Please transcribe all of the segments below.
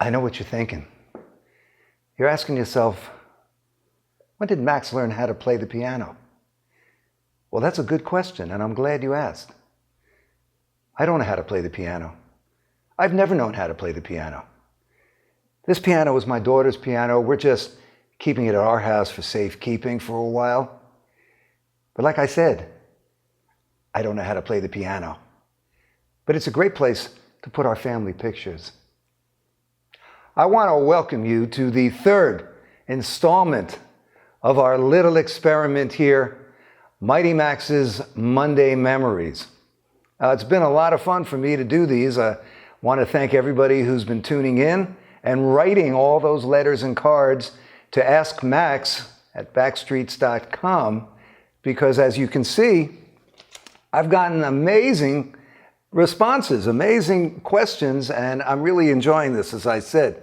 I know what you're thinking. You're asking yourself, when did Max learn how to play the piano? Well, that's a good question, and I'm glad you asked. I don't know how to play the piano. I've never known how to play the piano. This piano is my daughter's piano. We're just keeping it at our house for safekeeping for a while. But like I said, I don't know how to play the piano. But it's a great place to put our family pictures. I want to welcome you to the third installment of our little experiment here, Mighty Max's Monday Memories. It's been a lot of fun for me to do these. I want to thank everybody who's been tuning in and writing all those letters and cards to askmax@backstreets.com, because as you can see, I've gotten amazing responses, amazing questions, and I'm really enjoying this, as I said.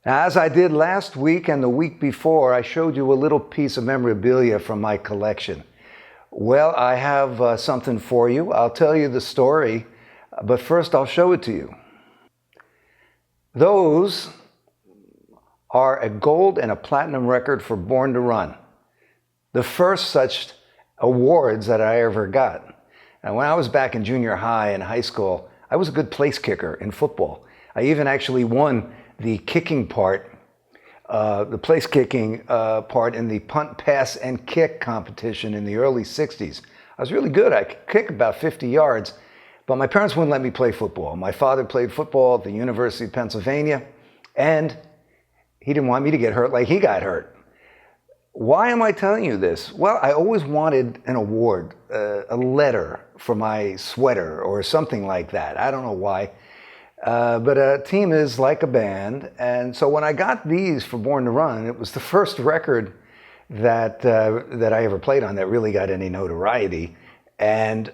As I did last week and the week before, I showed you a little piece of memorabilia from my collection. Well, I have something for you. I'll tell you the story, but first I'll show it to you. Those are a gold and a platinum record for Born to Run, the first such awards that I ever got. And when I was back in junior high and high school, I was a good place kicker in football. I even actually won the kicking part, the place kicking part in the punt, pass, and kick competition in the early 60s. I was really good. I could kick about 50 yards, but my parents wouldn't let me play football. My father played football at the University of Pennsylvania, and he didn't want me to get hurt like he got hurt. Why am I telling you this? Well, I always wanted an award, a letter for my sweater or something like that. I don't know why. But a team is like a band. And so when I got these for Born to Run, it was the first record that I ever played on that really got any notoriety. And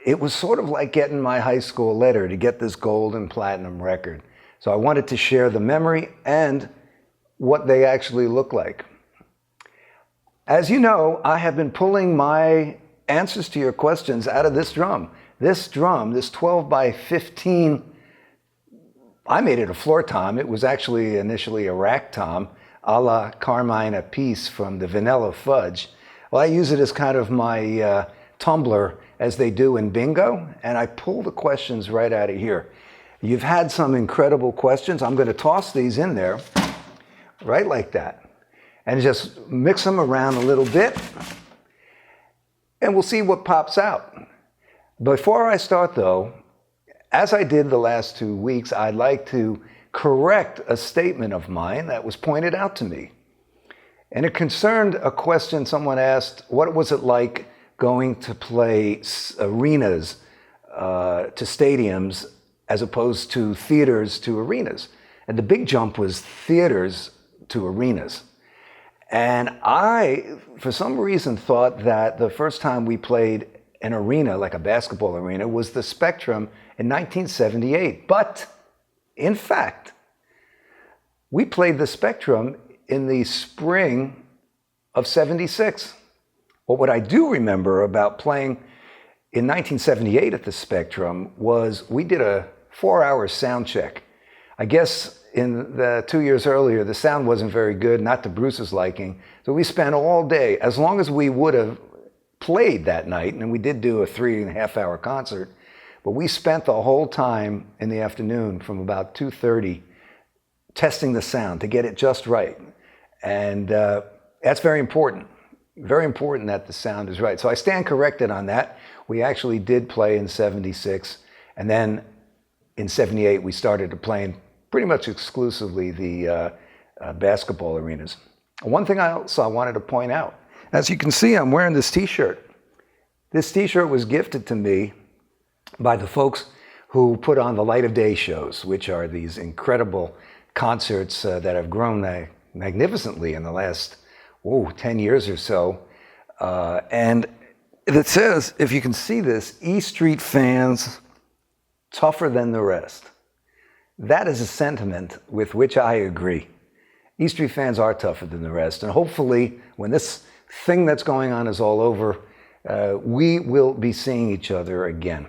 it was sort of like getting my high school letter to get this gold and platinum record. So I wanted to share the memory and what they actually look like. As you know, I have been pulling my answers to your questions out of this drum. This 12 by 15, I made it a floor tom. It was actually initially a rack tom, a la Carmine Apiece from the Vanilla Fudge. Well, I use it as kind of my tumbler, as they do in bingo, and I pull the questions right out of here. You've had some incredible questions. I'm going to toss these in there, right like that, and just mix them around a little bit, and we'll see what pops out. Before I start, though, as I did the last 2 weeks, I'd like to correct a statement of mine that was pointed out to me. And it concerned a question someone asked: what was it like going to play arenas to stadiums as opposed to theaters to arenas? And the big jump was theaters to arenas. And I, for some reason, thought that the first time we played an arena, like a basketball arena, was the Spectrum in 1978. But, in fact, we played the Spectrum in the spring of '76. But what I do remember about playing in 1978 at the Spectrum was we did a 4-hour sound check. I guess in the 2 years earlier, the sound wasn't very good, not to Bruce's liking. So we spent all day, as long as we would have played that night, and we did do a 3.5-hour concert, but we spent the whole time in the afternoon from about 2:30 testing the sound to get it just right. And that's very important. Very important that the sound is right. So I stand corrected on that. We actually did play in '76, and then in '78 we started to play in pretty much exclusively the basketball arenas. One thing I wanted to point out, as you can see, I'm wearing this t-shirt. This t-shirt was gifted to me by the folks who put on the Light of Day shows, which are these incredible concerts that have grown magnificently in the last 10 years or so. And it says, if you can see this, E Street fans, tougher than the rest. That is a sentiment with which I agree. E Street fans are tougher than the rest. And hopefully, when this thing that's going on is all over, we will be seeing each other again.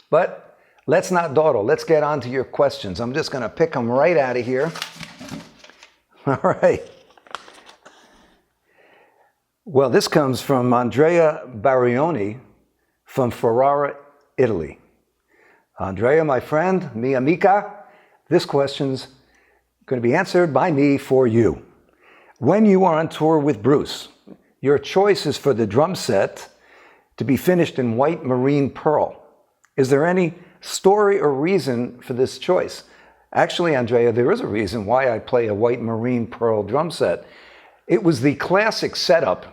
But Let's not dawdle. Let's get on to your questions. I'm just going to pick them right out of here. All right. Well, this comes from Andrea Barioni from Ferrara, Italy. Andrea, my friend, mi amica, this question's going to be answered by me for you. When you are on tour with Bruce, your choice is for the drum set to be finished in white marine pearl. Is there any story or reason for this choice? Actually, Andrea, there is a reason why I play a white marine pearl drum set. It was the classic setup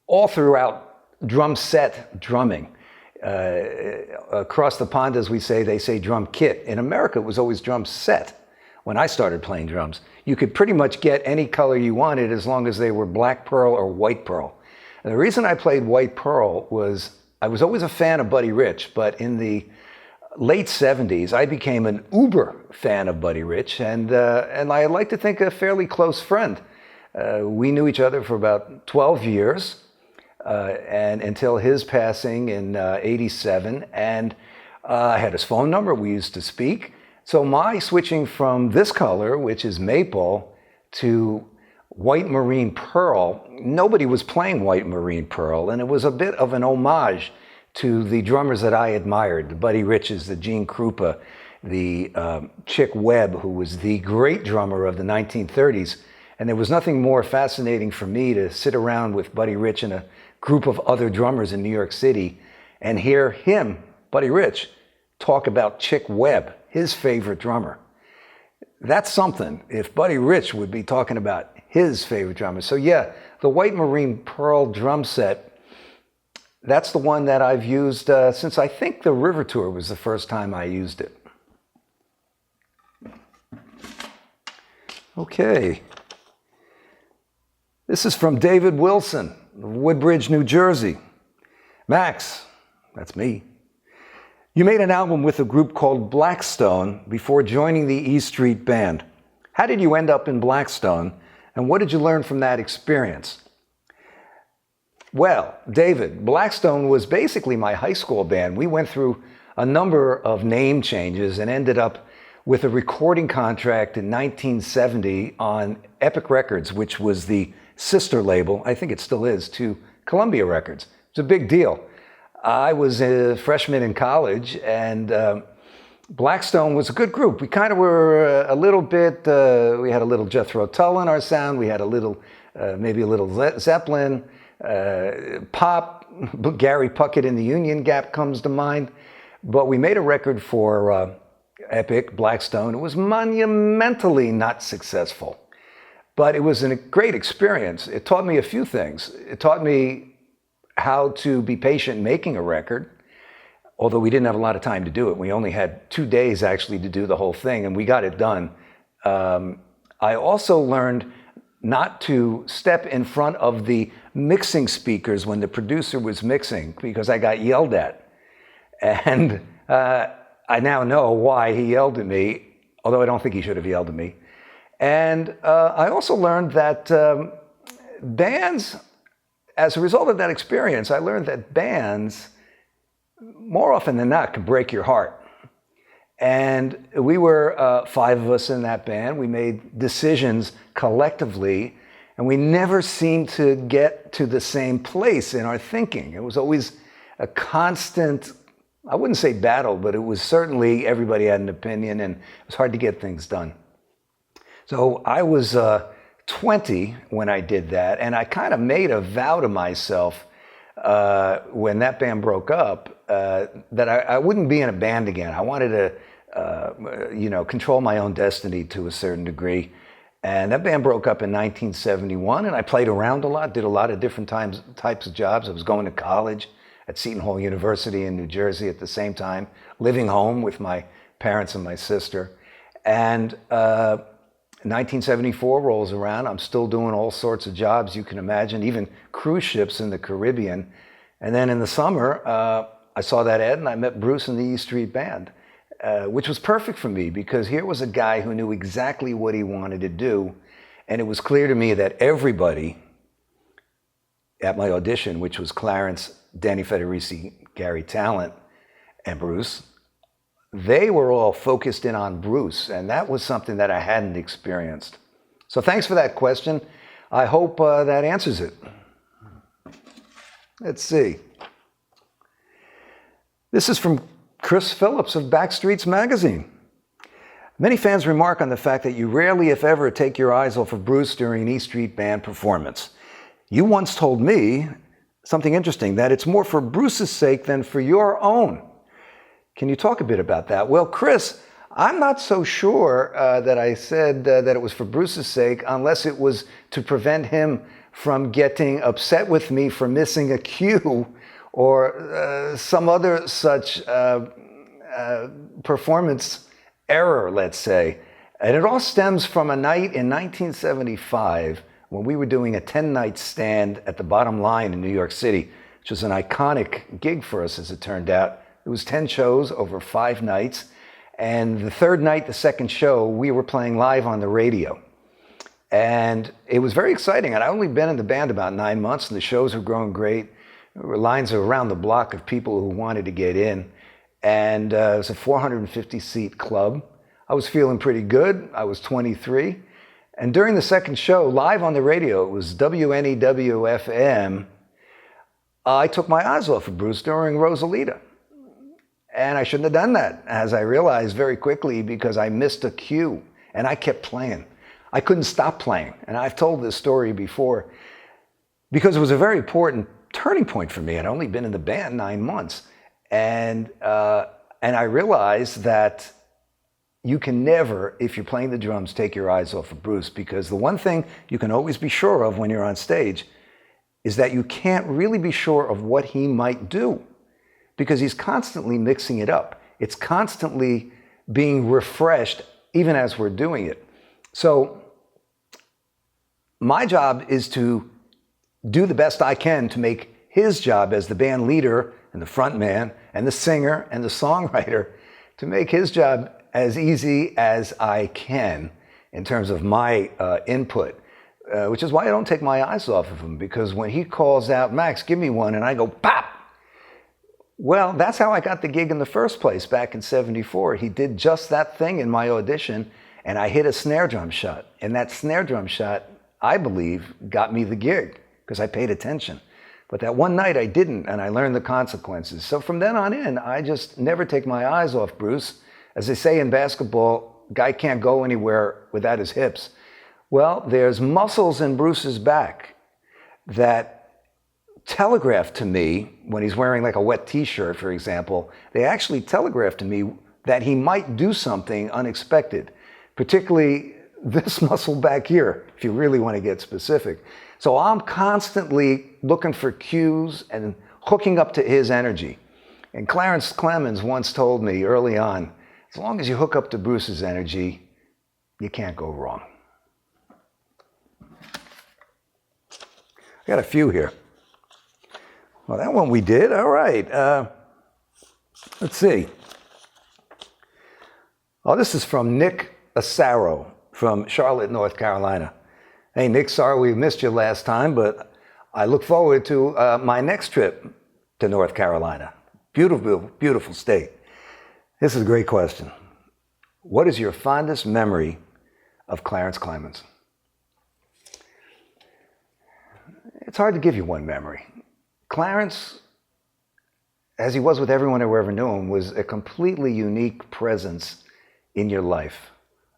all throughout drum set drumming. Across the pond, as we say, they say drum kit. In America, it was always drum set. When I started playing drums, you could pretty much get any color you wanted as long as they were black pearl or white pearl. And the reason I played white pearl was I was always a fan of Buddy Rich, but in the late 70s, I became an uber fan of Buddy Rich, and I like to think a fairly close friend. We knew each other for about 12 years, and until his passing in 87, and I had his phone number. We used to speak. So my switching from this color, which is maple, to white marine pearl, nobody was playing white marine pearl, and it was a bit of an homage to the drummers that I admired, the Buddy Riches, the Gene Krupa, the Chick Webb, who was the great drummer of the 1930s. And there was nothing more fascinating for me to sit around with Buddy Rich and a group of other drummers in New York City and hear him, Buddy Rich, talk about Chick Webb, his favorite drummer. That's something, if Buddy Rich would be talking about his favorite drummer. So yeah, the white marine pearl drum set, that's the one that I've used since I think the River Tour was the first time I used it. Okay. This is from David Wilson, Woodbridge, New Jersey. Max, that's me. You made an album with a group called Blackstone before joining the E Street Band. How did you end up in Blackstone, and what did you learn from that experience? Well, David, Blackstone was basically my high school band. We went through a number of name changes and ended up with a recording contract in 1970 on Epic Records, which was the sister label, I think it still is, to Columbia Records. It's a big deal. I was a freshman in college, and Blackstone was a good group. We kind of were a little bit, we had a little Jethro Tull in our sound, we had a little, maybe a little Zeppelin, pop, Gary Puckett in the Union Gap comes to mind. But we made a record for Epic, Blackstone. It was monumentally not successful, but it was a great experience. It taught me a few things. It taught me how to be patient making a record, although we didn't have a lot of time to do it. We only had 2 days actually to do the whole thing, and we got it done. I also learned not to step in front of the mixing speakers when the producer was mixing, because I got yelled at. And I now know why he yelled at me, although I don't think he should have yelled at me. And I also learned that bands, as a result of that experience, I learned that bands, more often than not, can break your heart. And we were 5 of us in that band. We made decisions collectively, and we never seemed to get to the same place in our thinking. It was always a constant, I wouldn't say battle, but it was certainly everybody had an opinion, and it was hard to get things done. So I was 20 when I did that, and I kind of made a vow to myself when that band broke up that I wouldn't be in a band again. I wanted to, control my own destiny to a certain degree. And that band broke up in 1971, and I played around a lot, did a lot of different types of jobs. I was going to college at Seton Hall University in New Jersey at the same time, living home with my parents and my sister. And 1974 rolls around. I'm still doing all sorts of jobs you can imagine, even cruise ships in the Caribbean. And then in the summer, I saw that ad and I met Bruce in the E Street Band, which was perfect for me because here was a guy who knew exactly what he wanted to do. And it was clear to me that everybody at my audition, which was Clarence, Danny Federici, Gary Talent, and Bruce, they were all focused in on Bruce, and that was something that I hadn't experienced. So thanks for that question. I hope that answers it. Let's see. This is from Chris Phillips of Backstreets Magazine. Many fans remark on the fact that you rarely, if ever, take your eyes off of Bruce during an E Street Band performance. You once told me something interesting, that it's more for Bruce's sake than for your own. Can you talk a bit about that? Well, Chris, I'm not so sure that I said that it was for Bruce's sake, unless it was to prevent him from getting upset with me for missing a cue or some other such performance error, let's say. And it all stems from a night in 1975 when we were doing a 10-night stand at the Bottom Line in New York City, which was an iconic gig for us, as it turned out. It was 10 shows over 5 nights. And the third night, the second show, we were playing live on the radio. And it was very exciting. I'd only been in the band about 9 months, and the shows were growing great. There were lines around the block of people who wanted to get in. And it was a 450-seat club. I was feeling pretty good. I was 23. And during the second show, live on the radio, it was WNEW-FM, I took my eyes off of Bruce during Rosalita. And I shouldn't have done that, as I realized very quickly, because I missed a cue and I kept playing. I couldn't stop playing. And I've told this story before because it was a very important turning point for me. I'd only been in the band 9 months. And I realized that you can never, if you're playing the drums, take your eyes off of Bruce, because the one thing you can always be sure of when you're on stage is that you can't really be sure of what he might do, because he's constantly mixing it up. It's constantly being refreshed, even as we're doing it. So my job is to do the best I can to make his job as the band leader and the front man and the singer and the songwriter, to make his job as easy as I can in terms of my input, which is why I don't take my eyes off of him, because when he calls out, "Max, give me one," and I go, "Pop!" Well, that's how I got the gig in the first place back in '74. He did just that thing in my audition, and I hit a snare drum shot. And that snare drum shot, I believe, got me the gig, because I paid attention. But that one night I didn't, and I learned the consequences. So from then on in, I just never take my eyes off Bruce. As they say in basketball, guy can't go anywhere without his hips. Well, there's muscles in Bruce's back that telegraph to me, when he's wearing like a wet t-shirt, for example, they actually telegraph to me that he might do something unexpected, particularly this muscle back here, if you really want to get specific. So I'm constantly looking for cues and hooking up to his energy. And Clarence Clemens once told me early on, as long as you hook up to Bruce's energy, you can't go wrong. I got a few here. Well, that one we did. All right. Let's see. Oh, this is from Nick Acero from Charlotte, North Carolina. Hey, Nick, sorry we missed you last time, but I look forward to my next trip to North Carolina. Beautiful, beautiful state. This is a great question. What is your fondest memory of Clarence Clemens? It's hard to give you one memory. Clarence, as he was with everyone who ever knew him, was a completely unique presence in your life.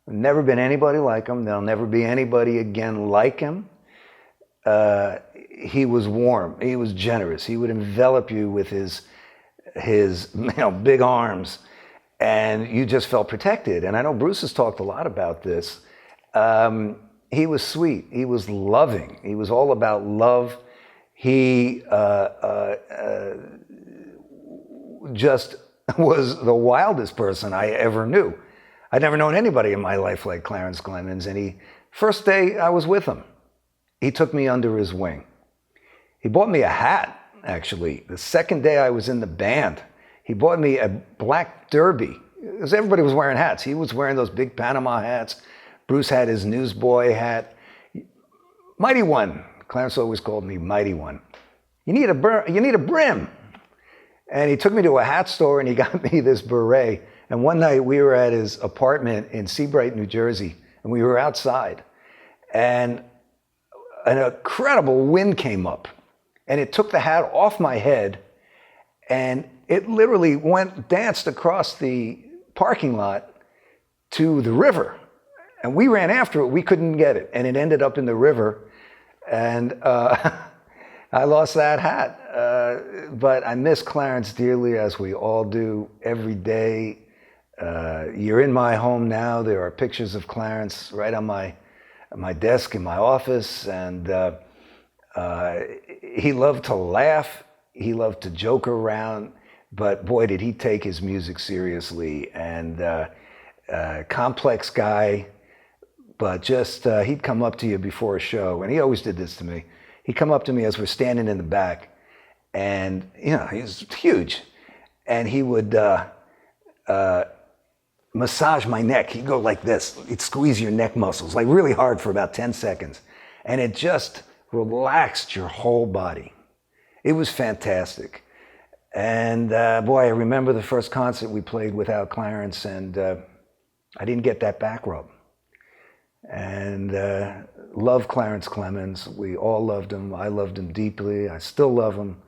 There's never been anybody like him. There'll never be anybody again like him. He was warm. He was generous. He would envelop you with his big arms, and you just felt protected. And I know Bruce has talked a lot about this. He was sweet. He was loving. He was all about love. He just was the wildest person I ever knew. I'd never known anybody in my life like Clarence Clemens. And first day I was with him, he took me under his wing. He bought me a hat, actually. The second day I was in the band, he bought me a black derby, because everybody was wearing hats. He was wearing those big Panama hats. Bruce had his newsboy hat. Mighty One. Clarence always called me Mighty One. You need a brim. And he took me to a hat store and he got me this beret. And one night we were at his apartment in Seabright, New Jersey, and we were outside. And an incredible wind came up, and it took the hat off my head, and it literally danced across the parking lot to the river. And we ran after it, we couldn't get it, and it ended up in the river. And I lost that hat. But I miss Clarence dearly, as we all do, every day. You're in my home now. There are pictures of Clarence right on my desk in my office, and he loved to laugh, he loved to joke around, but boy, did he take his music seriously. And complex guy, but just he'd come up to you before a show, and he always did this to me. He'd come up to me as we're standing in the back, and he was huge, and he would massage my neck. He'd go like this. He'd squeeze your neck muscles, like really hard for about 10 seconds. And it just relaxed your whole body. It was fantastic. And boy, I remember the first concert we played without Clarence, and I didn't get that back rub. And love Clarence Clemens. We all loved him. I loved him deeply. I still love him,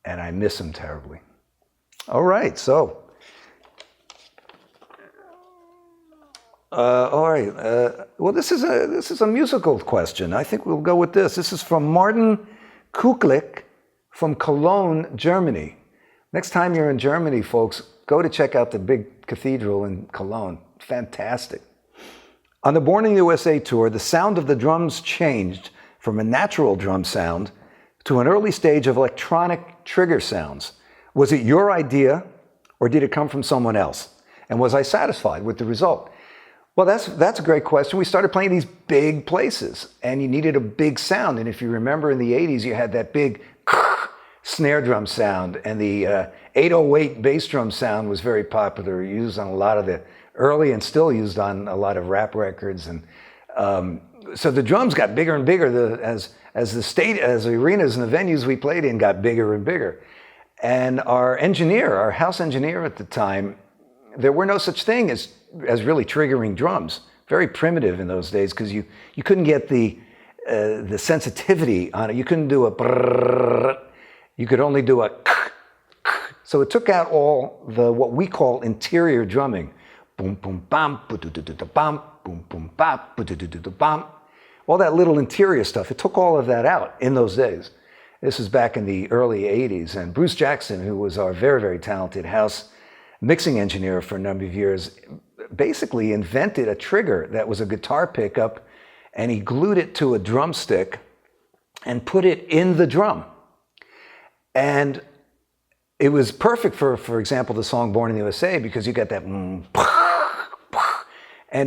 and I miss him terribly. All right, so. All right. Well, this is a musical question. I think we'll go with this. This is from Martin Kuklik from Cologne, Germany. Next time you're in Germany, folks, go to check out the big cathedral in Cologne. Fantastic. On the Born in the USA tour, the sound of the drums changed from a natural drum sound to an early stage of electronic trigger sounds. Was it your idea, or did it come from someone else? And was I satisfied with the result? Well, that's a great question. We started playing these big places, and you needed a big sound. And if you remember in the 80s, you had that big snare drum sound, and the 808 bass drum sound was very popular, used on a lot of the early and still used on a lot of rap records. And so the drums got bigger and bigger as the arenas and the venues we played in got bigger and bigger. And our house engineer at the time, there were no such thing as really triggering drums. Very primitive in those days, because you couldn't get the sensitivity on it. You couldn't do a brrrr. You could only do a so it took out all the what we call interior drumming. Boom boom bam, bam, boom boom bap, bam. All that little interior stuff. It took all of that out in those days. This was back in the early 80s, and Bruce Jackson, who was our very, very talented house mixing engineer for a number of years, basically invented a trigger that was a guitar pickup, and he glued it to a drumstick and put it in the drum. And it was perfect for example, the song Born in the USA, because you got that and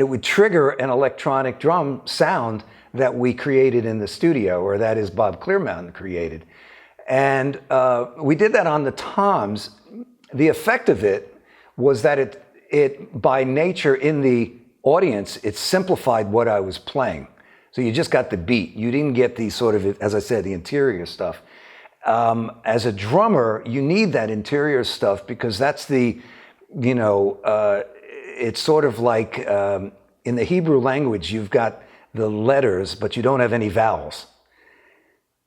it would trigger an electronic drum sound that we created in the studio, or that is Bob Clearmountain created. And we did that on the toms. The effect of it was that it by nature in the audience, it simplified what I was playing. So you just got the beat. You didn't get the sort of, as I said, the interior stuff. As a drummer, you need that interior stuff, because that's the, it's sort of like in the Hebrew language, you've got the letters, but you don't have any vowels.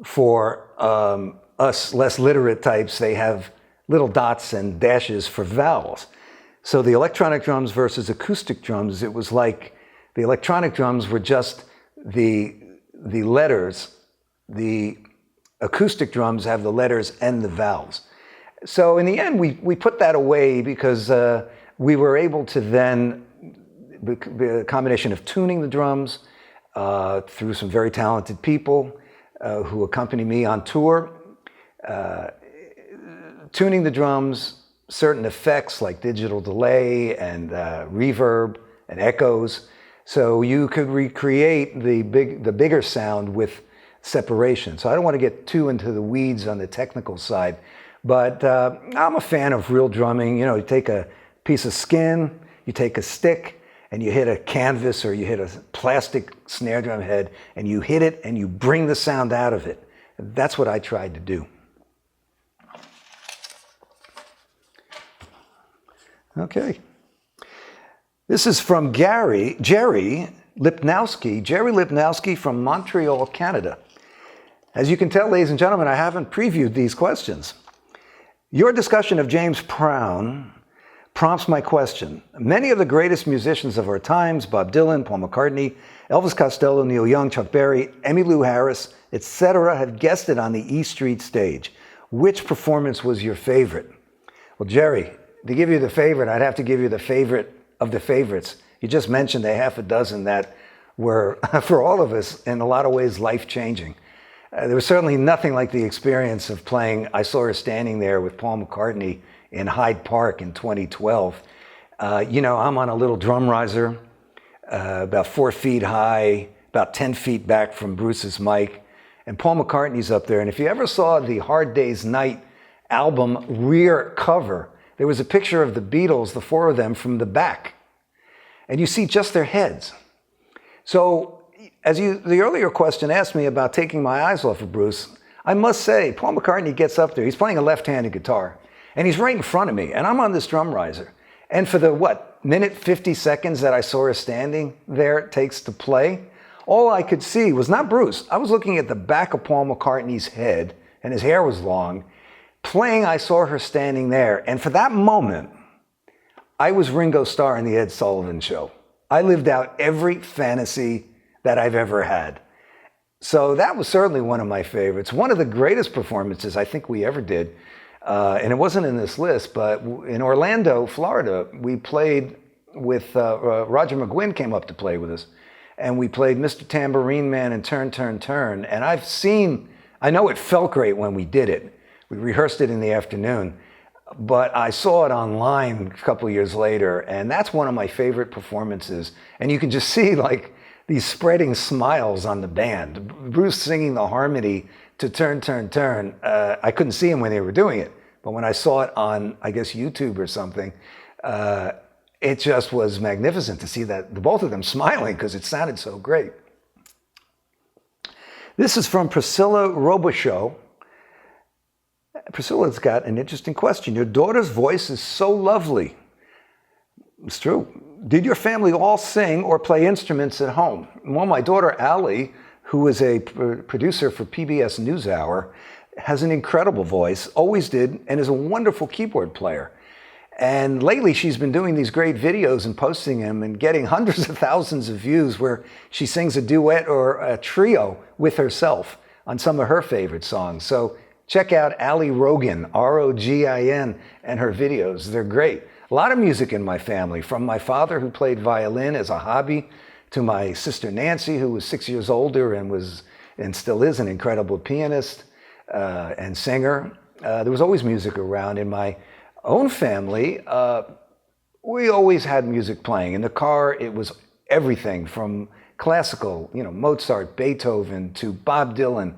For us less literate types, they have little dots and dashes for vowels. So the electronic drums versus acoustic drums, it was like the electronic drums were just the letters. The acoustic drums have the letters and the vowels. So in the end, we put that away, because we were able to then, a combination of tuning the drums through some very talented people who accompany me on tour, tuning the drums, certain effects like digital delay and reverb and echoes, so you could recreate the bigger sound with separation. So I don't want to get too into the weeds on the technical side, but I'm a fan of real drumming. You take a piece of skin, you take a stick, and you hit a canvas or you hit a plastic snare drum head, and you hit it and you bring the sound out of it. That's what I tried to do. Okay. This is from Jerry Lipnowski from Montreal, Canada. As you can tell, ladies and gentlemen, I haven't previewed these questions. Your discussion of James Brown prompts my question. Many of the greatest musicians of our times, Bob Dylan, Paul McCartney, Elvis Costello, Neil Young, Chuck Berry, Emmylou Harris, etc., have guested on the E Street stage. Which performance was your favorite? Well, Jerry, to give you the favorite, I'd have to give you the favorite of the favorites. You just mentioned a half a dozen that were, for all of us, in a lot of ways, life-changing. There was certainly nothing like the experience of playing I Saw Her Standing There with Paul McCartney in Hyde Park in 2012. I'm on a little drum riser, about 4 feet high, about 10 feet back from Bruce's mic, and Paul McCartney's up there. And if you ever saw the Hard Day's Night album rear cover, there was a picture of the Beatles, the 4 of them, from the back. And you see just their heads. So, the earlier question asked me about taking my eyes off of Bruce, I must say, Paul McCartney gets up there, he's playing a left-handed guitar, and he's right in front of me, and I'm on this drum riser. And for the, minute 50 seconds that I Saw Her Standing There it takes to play, all I could see was not Bruce. I was looking at the back of Paul McCartney's head, and his hair was long, playing I Saw Her Standing There. And for that moment, I was Ringo Starr in the Ed Sullivan Show. I lived out every fantasy that I've ever had. So that was certainly one of my favorites. One of the greatest performances I think we ever did, and it wasn't in this list, but in Orlando, Florida, we played with, Roger McGuinn came up to play with us, and we played Mr. Tambourine Man and Turn, Turn, Turn. And I know it felt great when we did it. We rehearsed it in the afternoon, but I saw it online a couple of years later, and that's one of my favorite performances. And you can just see these spreading smiles on the band. Bruce singing the harmony to Turn, Turn, Turn. I couldn't see him when they were doing it, but when I saw it on, I guess, YouTube or something, it just was magnificent to see that the both of them smiling because it sounded so great. This is from Priscilla Robicheaux. Priscilla's got an interesting question. Your daughter's voice is so lovely. It's true. Did your family all sing or play instruments at home? Well, my daughter Allie, who is a producer for PBS NewsHour, has an incredible voice, always did, and is a wonderful keyboard player. And lately she's been doing these great videos and posting them and getting hundreds of thousands of views where she sings a duet or a trio with herself on some of her favorite songs. So check out Allie Rogin, R-O-G-I-N, and her videos. They're great. A lot of music in my family, from my father who played violin as a hobby, to my sister Nancy, who was 6 years older and still is an incredible pianist and singer. There was always music around. In my own family, we always had music playing. In the car, it was everything from classical, Mozart, Beethoven, to Bob Dylan.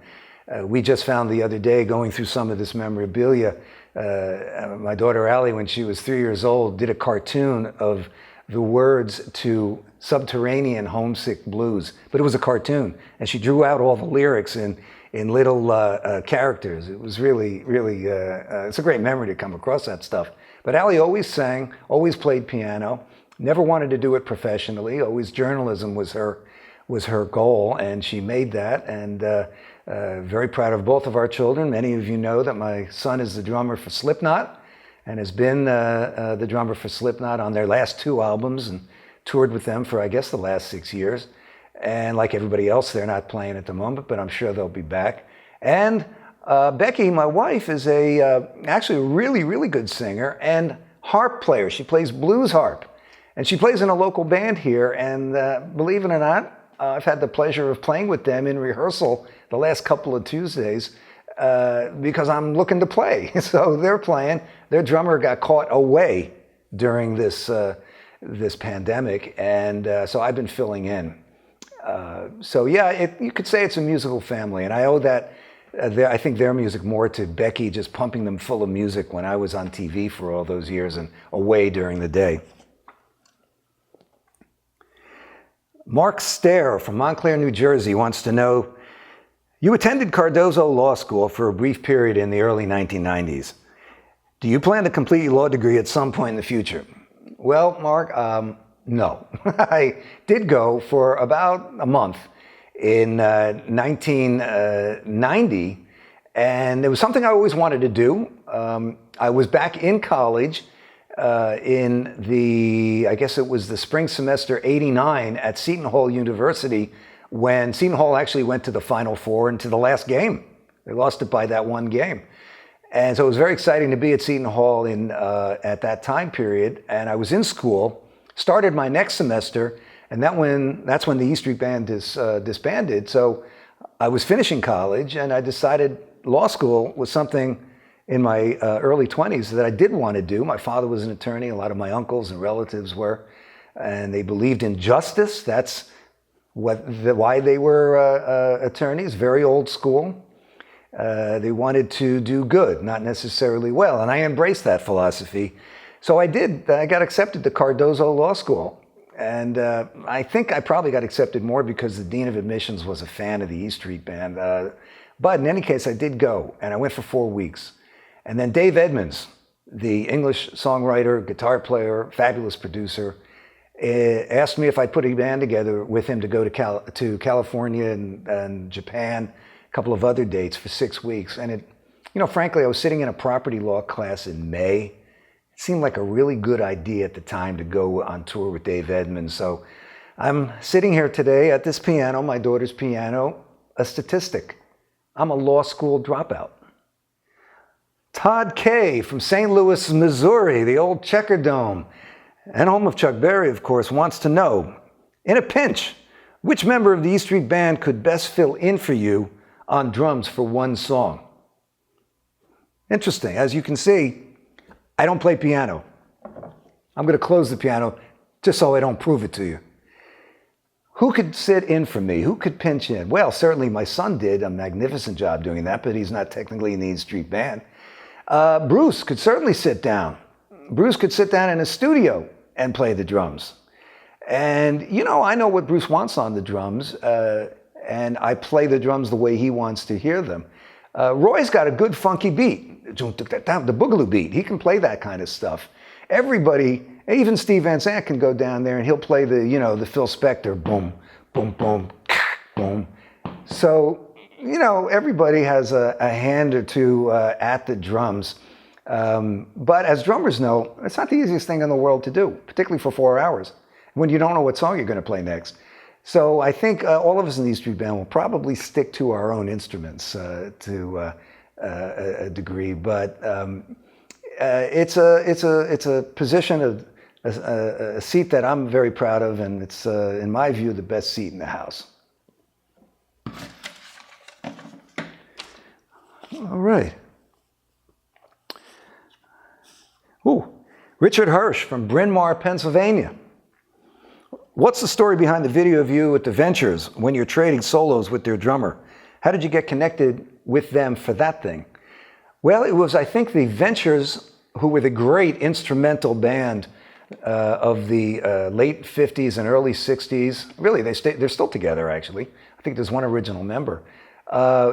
We just found the other day, going through some of this memorabilia, my daughter Allie, when she was 3 years old, did a cartoon of the words to Subterranean Homesick Blues. But it was a cartoon, and she drew out all the lyrics in little characters. It was really, really, it's a great memory to come across that stuff. But Allie always sang, always played piano, never wanted to do it professionally. Always journalism was her goal, and she made that. And very proud of both of our children. Many of you know that my son is the drummer for Slipknot and has been the drummer for Slipknot on their last 2 albums and toured with them for, I guess, the last 6 years. And like everybody else, they're not playing at the moment, but I'm sure they'll be back. And Becky, my wife, is actually a really, really good singer and harp player. She plays blues harp. And she plays in a local band here. And believe it or not, I've had the pleasure of playing with them in rehearsal the last couple of Tuesdays because I'm looking to play. So they're playing. Their drummer got caught away during this pandemic, and so I've been filling in. So yeah, you could say it's a musical family, and I owe that, I think, their music more to Becky just pumping them full of music when I was on TV for all those years and away during the day. Mark Stair from Montclair, New Jersey wants to know, you attended Cardozo Law School for a brief period in the early 1990s. Do you plan to complete your law degree at some point in the future? Well, Mark, No. I did go for about a month in 1990, and it was something I always wanted to do. I was back in college in I guess it was the spring semester '89 at Seton Hall University, when Seton Hall actually went to the Final Four and to the last game. They lost it by that one game. And so it was very exciting to be at Seton Hall at that time period. And I was in school, started my next semester, and that's when the E Street Band disbanded. So I was finishing college, and I decided law school was something in my early 20s that I did want to do. My father was an attorney, a lot of my uncles and relatives were, and they believed in justice. That's why they were attorneys, very old school. They wanted to do good, not necessarily well, and I embraced that philosophy. So I did. I got accepted to Cardozo Law School, and I think I probably got accepted more because the dean of admissions was a fan of the E Street Band. But in any case, I did go, and I went for 4 weeks. And then Dave Edmunds, the English songwriter, guitar player, fabulous producer, asked me if I'd put a band together with him to go to California and Japan, a couple of other dates for 6 weeks. And frankly, I was sitting in a property law class in May. It seemed like a really good idea at the time to go on tour with Dave Edmunds. So I'm sitting here today at this piano, my daughter's piano, a statistic. I'm a law school dropout. Todd Kaye from St. Louis, Missouri, the old Checker Dome, and home of Chuck Berry, of course, wants to know, in a pinch, which member of the E Street Band could best fill in for you on drums for one song? Interesting. As you can see, I don't play piano. I'm going to close the piano just so I don't prove it to you. Who could sit in for me? Who could pinch in? Well, certainly my son did a magnificent job doing that, but he's not technically in the E Street Band. Bruce could certainly sit down. Bruce could sit down in a studio and play the drums. And, I know what Bruce wants on the drums, and I play the drums the way he wants to hear them. Roy's got a good funky beat, the boogaloo beat. He can play that kind of stuff. Everybody, even Steve Van Zandt can go down there and he'll play the Phil Spector, boom, boom, boom, boom. So, everybody has a hand or two at the drums. But as drummers know, it's not the easiest thing in the world to do, particularly for 4 hours, when you don't know what song you're going to play next. So I think all of us in the E Street Band will probably stick to our own instruments to a degree. But it's a position, a seat that I'm very proud of, and it's, in my view, the best seat in the house. All right. Ooh, Richard Hirsch from Bryn Mawr, Pennsylvania. What's the story behind the video of you at the Ventures when you're trading solos with their drummer? How did you get connected with them for that thing? Well, it was, I think, the Ventures, who were the great instrumental band of the late 50s and early 60s. Really, they're still together, actually. I think there's one original member.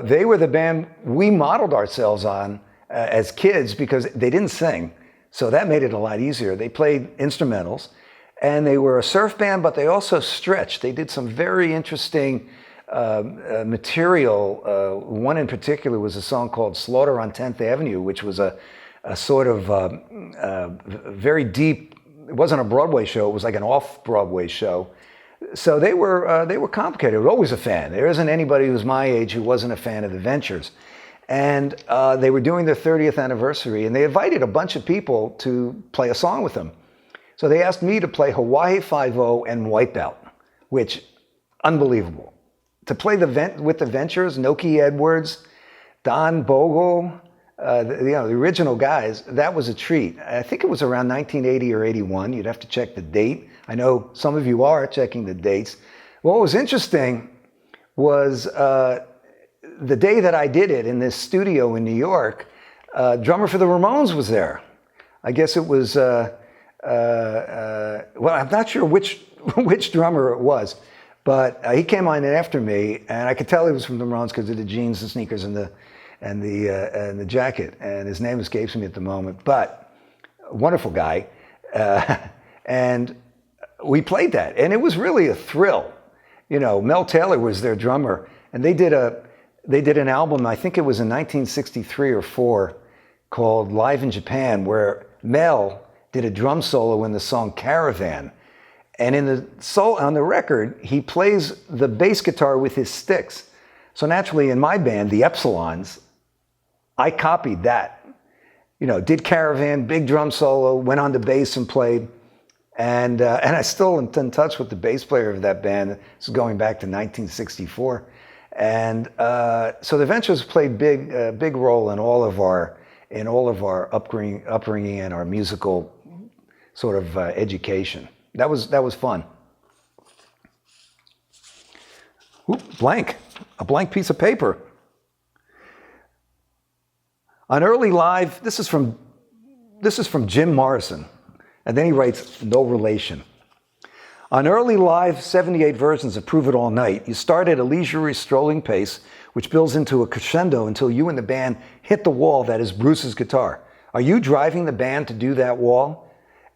They were the band we modeled ourselves on as kids because they didn't sing. So that made it a lot easier. They played instrumentals, and they were a surf band, but they also stretched. They did some very interesting material. One in particular was a song called Slaughter on 10th Avenue, which was a sort of very deep, it wasn't a Broadway show, it was like an off-Broadway show. So they were complicated. I was always a fan. There isn't anybody who's my age who wasn't a fan of the Ventures. And they were doing their 30th anniversary, and they invited a bunch of people to play a song with them. So they asked me to play Hawaii Five-0 and Wipeout, which, unbelievable. To play with the Ventures, Noki Edwards, Don Bogle, the original guys, that was a treat. I think it was around 1980 or 81. You'd have to check the date. I know some of you are checking the dates. What was interesting was the day that I did it in this studio in New York, drummer for the Ramones was there. I guess it was, well, I'm not sure which drummer it was, but he came on after me, and I could tell he was from the Ramones because of the jeans, the sneakers, and the jacket. And his name escapes me at the moment, but wonderful guy. And we played that, and it was really a thrill. You know, Mel Taylor was their drummer, and they did an album, I think it was in 1963 or 4, called Live in Japan, where Mel did a drum solo in the song Caravan. And on the record, he plays the bass guitar with his sticks. So naturally, in my band, the Epsilons, I copied that. You know, did Caravan, big drum solo, went on to bass and played. And I still am in touch with the bass player of that band. This is going back to 1964. And so the Ventures played big role in all of our upbringing and our musical sort of education. That was fun. Oop, a blank piece of paper. On early live, this is from Jim Morrison, and then he writes, no relation. On early live 78 versions of Prove It All Night, you start at a leisurely strolling pace, which builds into a crescendo until you and the band hit the wall that is Bruce's guitar. Are you driving the band to do that wall?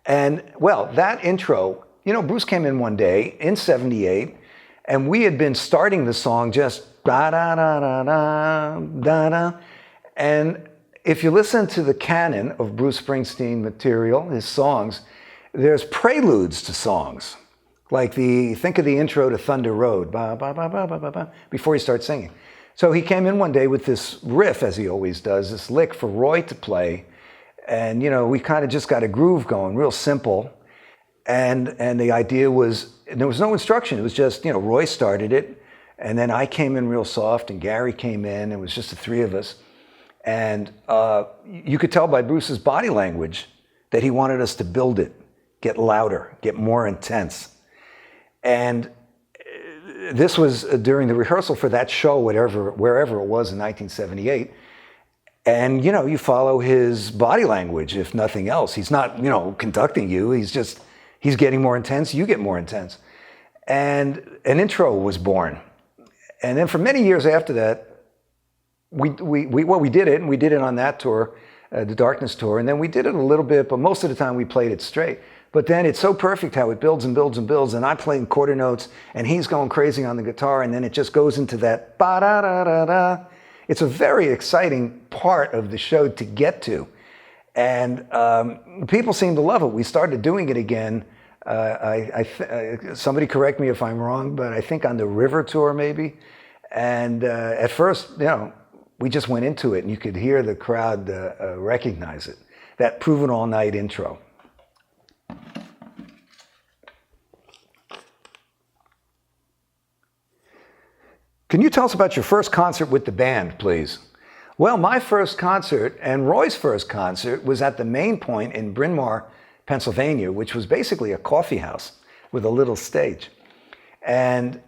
And, well, that intro, you know, Bruce came in one day in 78, and we had been starting the song just da-da-da-da-da, and if you listen to the canon of Bruce Springsteen material, his songs, there's preludes to songs. Like think of the intro to Thunder Road, ba, ba, ba, ba, ba, ba, ba, before he starts singing. So he came in one day with this riff, as he always does, this lick for Roy to play. And, you know, we kind of just got a groove going, real simple. And the idea was, there was no instruction. It was just, you know, Roy started it. And then I came in real soft and Gary came in. It was just the three of us. And you could tell by Bruce's body language that he wanted us to build it, get louder, get more intense. And this was during the rehearsal for that show, wherever it was in 1978. And, you know, you follow his body language, if nothing else. He's not, you know, conducting you. He's getting more intense. You get more intense. And an intro was born. And then for many years after that, we did it, and we did it on that tour, the Darkness tour. And then we did it a little bit, but most of the time we played it straight. But then it's so perfect how it builds and builds and builds, and I play in quarter notes, and he's going crazy on the guitar, and then it just goes into that ba-da-da-da-da. It's a very exciting part of the show to get to. And people seem to love it. We started doing it again. Somebody correct me if I'm wrong, but I think on the River tour maybe. And at first, you know, we just went into it, and you could hear the crowd recognize it. That Prove It All Night intro. Can you tell us about your first concert with the band, please? Well, my first concert and Roy's first concert was at the Main Point in Bryn Mawr, Pennsylvania, which was basically a coffee house with a little stage. And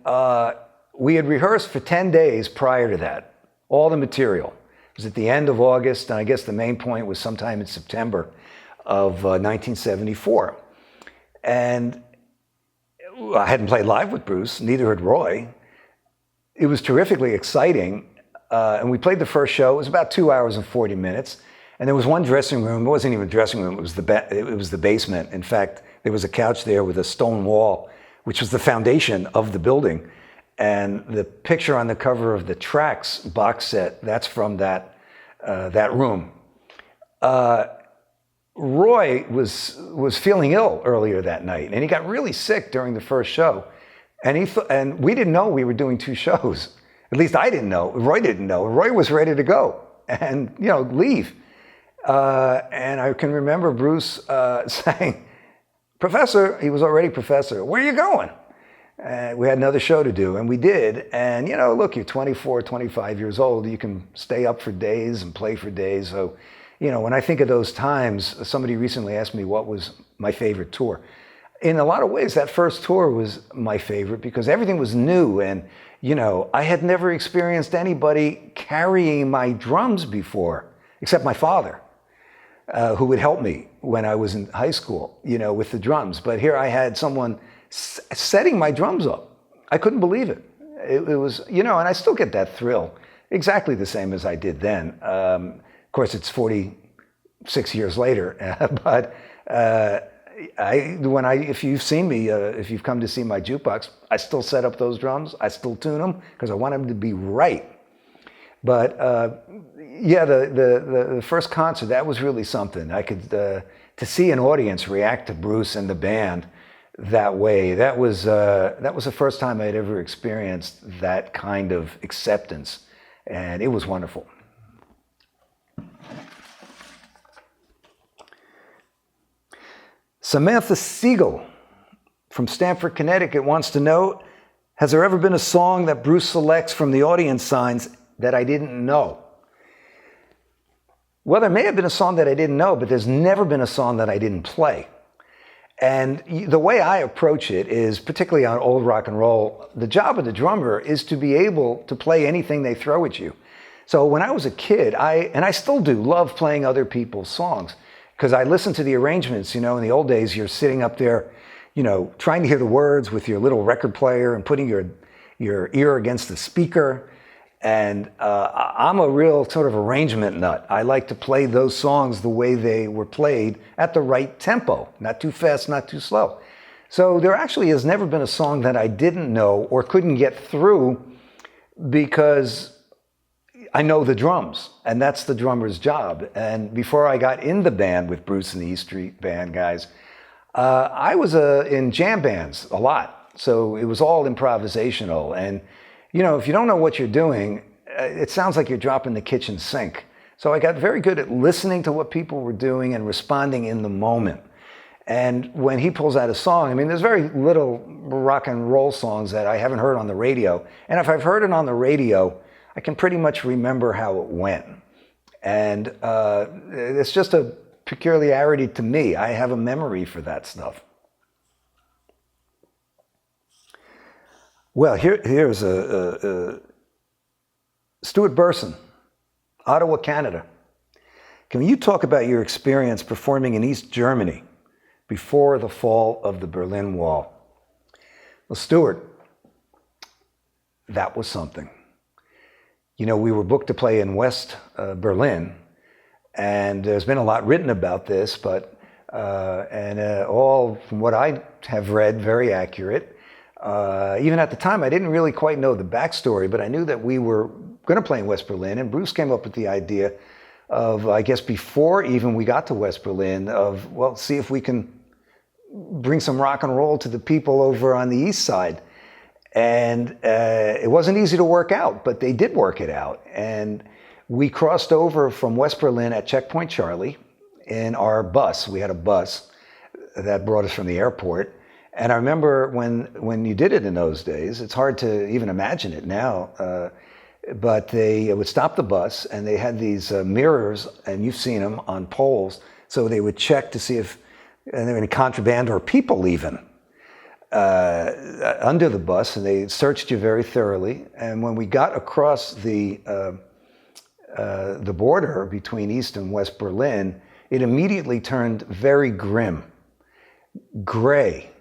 we had rehearsed for 10 days prior to that, all the material. It was at the end of August, and I guess the Main Point was sometime in September of 1974. And I hadn't played live with Bruce, neither had Roy. It was terrifically exciting, and we played the first show. It was about 2 hours and 40 minutes, and there was one dressing room. It wasn't even a dressing room. It was the basement. In fact, there was a couch there with a stone wall, which was the foundation of the building. And the picture on the cover of the Tracks box set, that's from that room. Roy was feeling ill earlier that night, and he got really sick during the first show. And we didn't know we were doing two shows. At least I didn't know. Roy didn't know. Roy was ready to go and, you know, leave. And I can remember Bruce saying, "Professor," he was already professor, "where are you going?" We had another show to do, and we did. And, you know, look, you're 24, 25 years old. You can stay up for days and play for days. So, you know, when I think of those times, somebody recently asked me what was my favorite tour. In a lot of ways, that first tour was my favorite because everything was new. And, you know, I had never experienced anybody carrying my drums before, except my father, who would help me when I was in high school, you know, with the drums. But here I had someone setting my drums up. I couldn't believe it. It was, you know, and I still get that thrill, exactly the same as I did then. Of course, it's 46 years later, but if you've seen me, if you've come to see my jukebox, I still set up those drums. I still tune them because I want them to be right. But yeah, the first concert, that was really something. I could to see an audience react to Bruce and the band that way. That was the first time I'd ever experienced that kind of acceptance, and it was wonderful. Samantha Siegel from Stamford, Connecticut wants to know, has there ever been a song that Bruce selects from the audience signs that I didn't know? Well, there may have been a song that I didn't know, but there's never been a song that I didn't play. And the way I approach it is, particularly on old rock and roll, the job of the drummer is to be able to play anything they throw at you. So when I was a kid, and I still do, love playing other people's songs. Because I listened to the arrangements, in the old days, you're sitting up there, trying to hear the words with your little record player and putting your ear against the speaker. And I'm a real sort of arrangement nut. I like to play those songs the way they were played at the right tempo, not too fast, not too slow. So there actually has never been a song that I didn't know or couldn't get through because I know the drums, and that's the drummer's job. And before I got in the band with Bruce and the E Street Band guys, I was in jam bands a lot. So it was all improvisational. And, if you don't know what you're doing, it sounds like you're dropping the kitchen sink. So I got very good at listening to what people were doing and responding in the moment. And when he pulls out a song, there's very little rock and roll songs that I haven't heard on the radio. And if I've heard it on the radio, I can pretty much remember how it went. And it's just a peculiarity to me. I have a memory for that stuff. Well, here's Stuart Burson, Ottawa, Canada. Can you talk about your experience performing in East Germany before the fall of the Berlin Wall? Well, Stuart, that was something. We were booked to play in West Berlin, and there's been a lot written about this, but all from what I have read, very accurate. Even at the time, I didn't really quite know the backstory, but I knew that we were going to play in West Berlin, and Bruce came up with the idea of, I guess before even we got to West Berlin, of, well, see if we can bring some rock and roll to the people over on the East Side. And it wasn't easy to work out, but they did work it out. And we crossed over from West Berlin at Checkpoint Charlie in our bus. We had a bus that brought us from the airport. And I remember when you did it in those days, it's hard to even imagine it now, but they would stop the bus and they had these mirrors, and you've seen them on poles. So they would check to see if there were any contraband or people even under the bus, and they searched you very thoroughly. And when we got across the border between East and West Berlin, it immediately turned very grim, gray.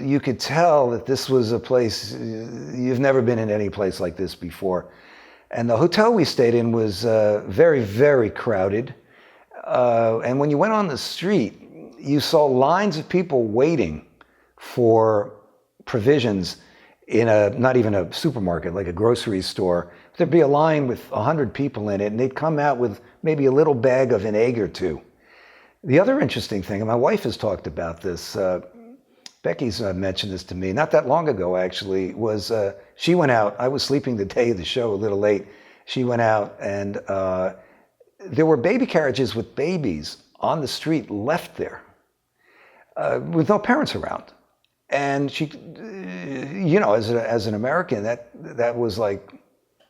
You could tell that this was a place, you've never been in any place like this before. And the hotel we stayed in was very, very crowded. And when you went on the street, you saw lines of people waiting for provisions in not even a supermarket, like a grocery store. There'd be a line with 100 people in it, and they'd come out with maybe a little bag of an egg or two. The other interesting thing, and my wife has talked about this, Becky's mentioned this to me not that long ago, actually, was she went out. I was sleeping the day of the show a little late. She went out, and there were baby carriages with babies on the street left there with no parents around. And she, as an American, that was like,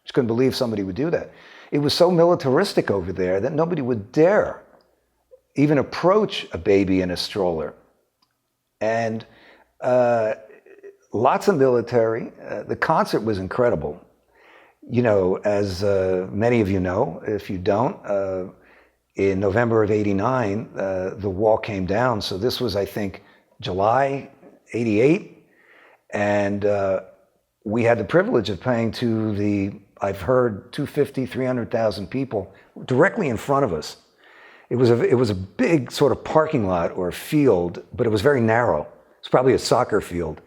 she couldn't believe somebody would do that. It was so militaristic over there that nobody would dare even approach a baby in a stroller. And lots of military. The concert was incredible. As many of you know, if you don't, in November of '89, the wall came down. So this was, I think, July '88. And we had the privilege of playing to I've heard 250, 300,000 people directly in front of us. It was a big sort of parking lot or field, but it was very narrow. It's probably a soccer field.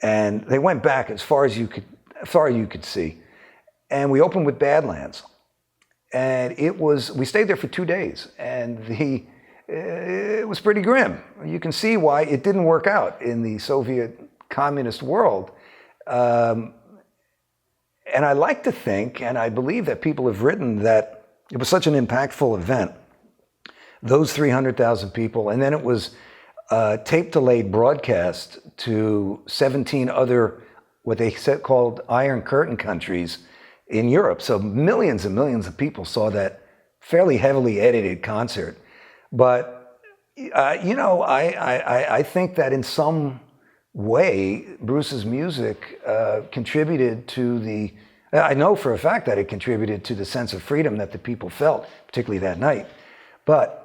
And they went back as far as you could see. And we opened with Badlands. And we stayed there for 2 days. And it was pretty grim. You can see why it didn't work out in the Soviet communist world. And I like to think, and I believe that people have written that it was such an impactful event. Those 300,000 people, and then it was tape-delayed broadcast to 17 other, what they called Iron Curtain countries in Europe. So millions and millions of people saw that fairly heavily edited concert. But, I think that in some way, Bruce's music contributed to I know for a fact that it contributed to the sense of freedom that the people felt, particularly that night. But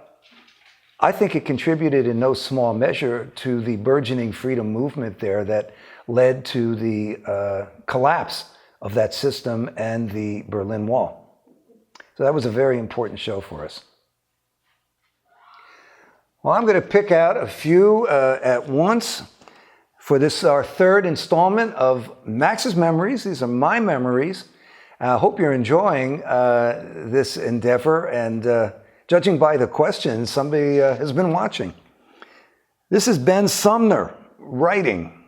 I think it contributed in no small measure to the burgeoning freedom movement there that led to the collapse of that system and the Berlin Wall. So that was a very important show for us. Well, I'm going to pick out a few at once for this, our third installment of Max's Memories. These are my memories. I hope you're enjoying this endeavor, and judging by the questions, somebody has been watching. This is Ben Sumner writing,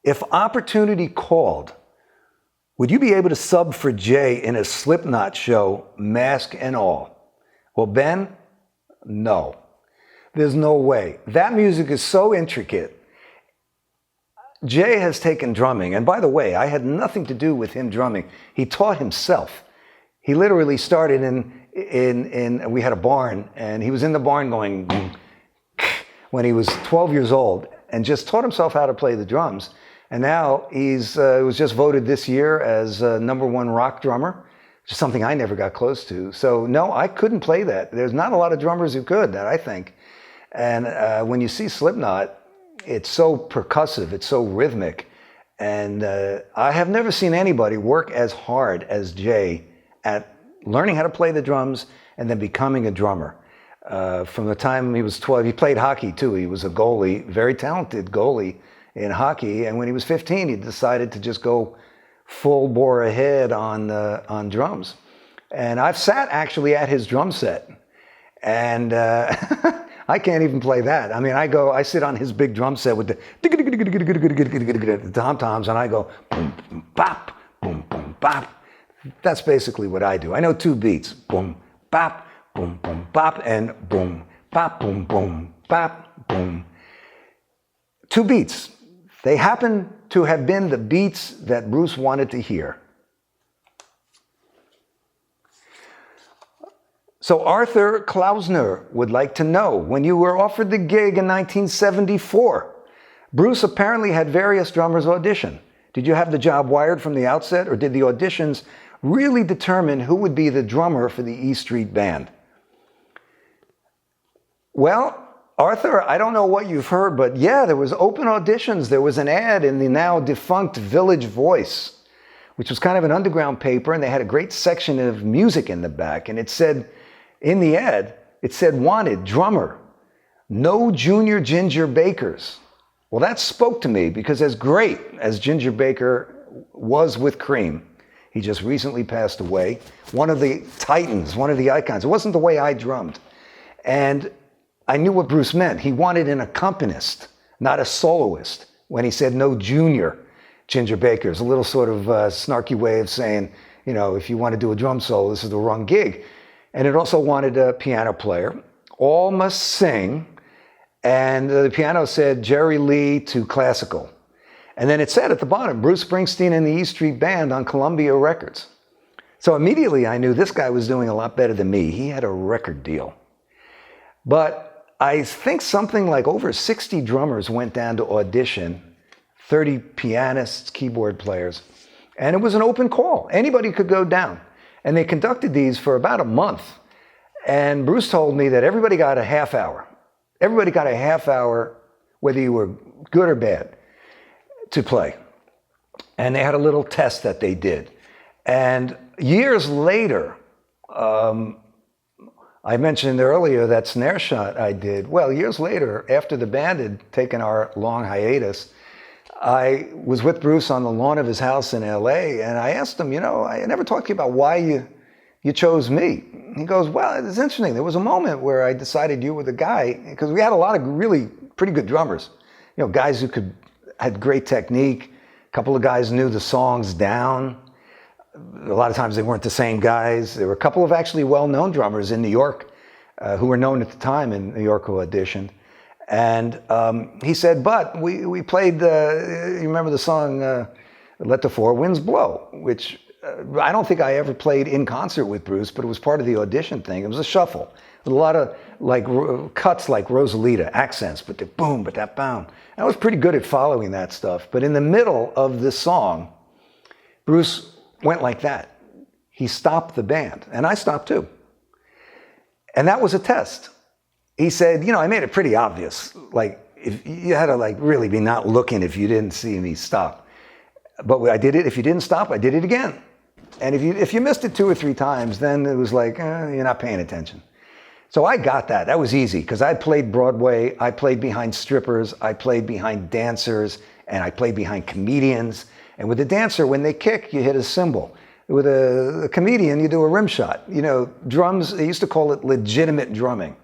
if opportunity called, would you be able to sub for Jay in a Slipknot show, mask and all? Well, Ben, no. There's no way. That music is so intricate. Jay has taken drumming, and by the way, I had nothing to do with him drumming. He taught himself. He literally started we had a barn, and he was in the barn going when he was 12 years old, and just taught himself how to play the drums. And now he was just voted this year as #1 rock drummer, which is something I never got close to. So no, I couldn't play that. There's not a lot of drummers who could, that I think. And when you see Slipknot, it's so percussive, it's so rhythmic. And I have never seen anybody work as hard as Jay at learning how to play the drums and then becoming a drummer. From the time he was 12, he played hockey too. He was a goalie, very talented goalie in hockey. And when he was 15, he decided to just go full bore ahead on drums. And I've sat actually at his drum set, and I can't even play that. I mean, I sit on his big drum set with the tom-toms, and I go boom, boom, bop, boom, boom, bop. That's basically what I do. I know 2 beats, boom, bop, boom, boom, bop, and boom, bop, boom, boom, bop, boom. 2 beats. They happen to have been the beats that Bruce wanted to hear. So Arthur Klausner would like to know, when you were offered the gig in 1974, Bruce apparently had various drummers audition. Did you have the job wired from the outset, or did the auditions really determine who would be the drummer for the E Street Band? Well, Arthur, I don't know what you've heard, but yeah, there was open auditions. There was an ad in the now defunct Village Voice, which was kind of an underground paper, and they had a great section of music in the back, and it said, in the ad, it said, wanted drummer, no Junior Ginger Bakers. Well, that spoke to me, because as great as Ginger Baker was with Cream, he just recently passed away, one of the titans, one of the icons. It wasn't the way I drummed. And I knew what Bruce meant. He wanted an accompanist, not a soloist, when he said no Junior Ginger Bakers, a little sort of snarky way of saying, if you want to do a drum solo, this is the wrong gig. And it also wanted a piano player. All must sing. And the piano said Jerry Lee to classical. And then it said at the bottom, Bruce Springsteen and the E Street Band on Columbia Records. So immediately I knew this guy was doing a lot better than me. He had a record deal. But I think something like over 60 drummers went down to audition, 30 pianists, keyboard players. And it was an open call. Anybody could go down. And they conducted these for about a month. And Bruce told me that everybody got a half hour. Everybody got a half hour, whether you were good or bad, to play. And they had a little test that they did. And years later, I mentioned earlier that snare shot I did. Well, years later, after the band had taken our long hiatus, I was with Bruce on the lawn of his house in LA, and I asked him, I never talked to you about why you chose me. He goes, well, it's interesting. There was a moment where I decided you were the guy, because we had a lot of really pretty good drummers, guys who had great technique. A couple of guys knew the songs down. A lot of times they weren't the same guys. There were a couple of actually well-known drummers in New York who were known at the time in New York who auditioned. And he said, but we played, you remember the song Let the Four Winds Blow, which I don't think I ever played in concert with Bruce, but it was part of the audition thing. It was a shuffle with a lot of cuts like Rosalita, accents, but the boom, but that bound. I was pretty good at following that stuff. But in the middle of this song, Bruce went like that. He stopped the band, and I stopped too. And that was a test. He said, I made it pretty obvious. If you had to really be not looking if you didn't see me stop. But I did it. If you didn't stop, I did it again. And if you missed it 2 or 3 times, then it was you're not paying attention. So I got that. That was easy because I played Broadway. I played behind strippers. I played behind dancers, and I played behind comedians. And with a dancer, when they kick, you hit a cymbal. With a comedian, you do a rim shot. Drums, they used to call it legitimate drumming,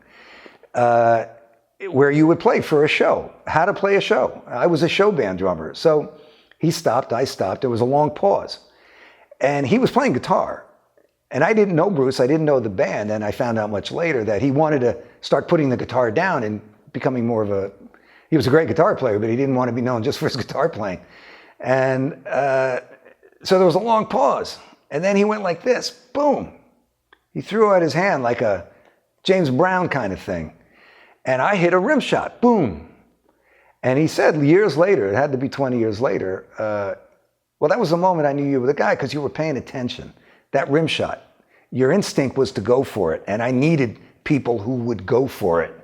where you would play for a show, how to play a show. I was a show band drummer. So he stopped, I stopped. There was a long pause. And he was playing guitar. And I didn't know Bruce, I didn't know the band, and I found out much later that he wanted to start putting the guitar down and becoming more of he was a great guitar player, but he didn't want to be known just for his guitar playing. And so there was a long pause. And then he went like this, boom. He threw out his hand like a James Brown kind of thing. And I hit a rim shot, boom. And he said years later, it had to be 20 years later, well, that was the moment I knew you were the guy because you were paying attention. That rim shot, your instinct was to go for it. And I needed people who would go for it.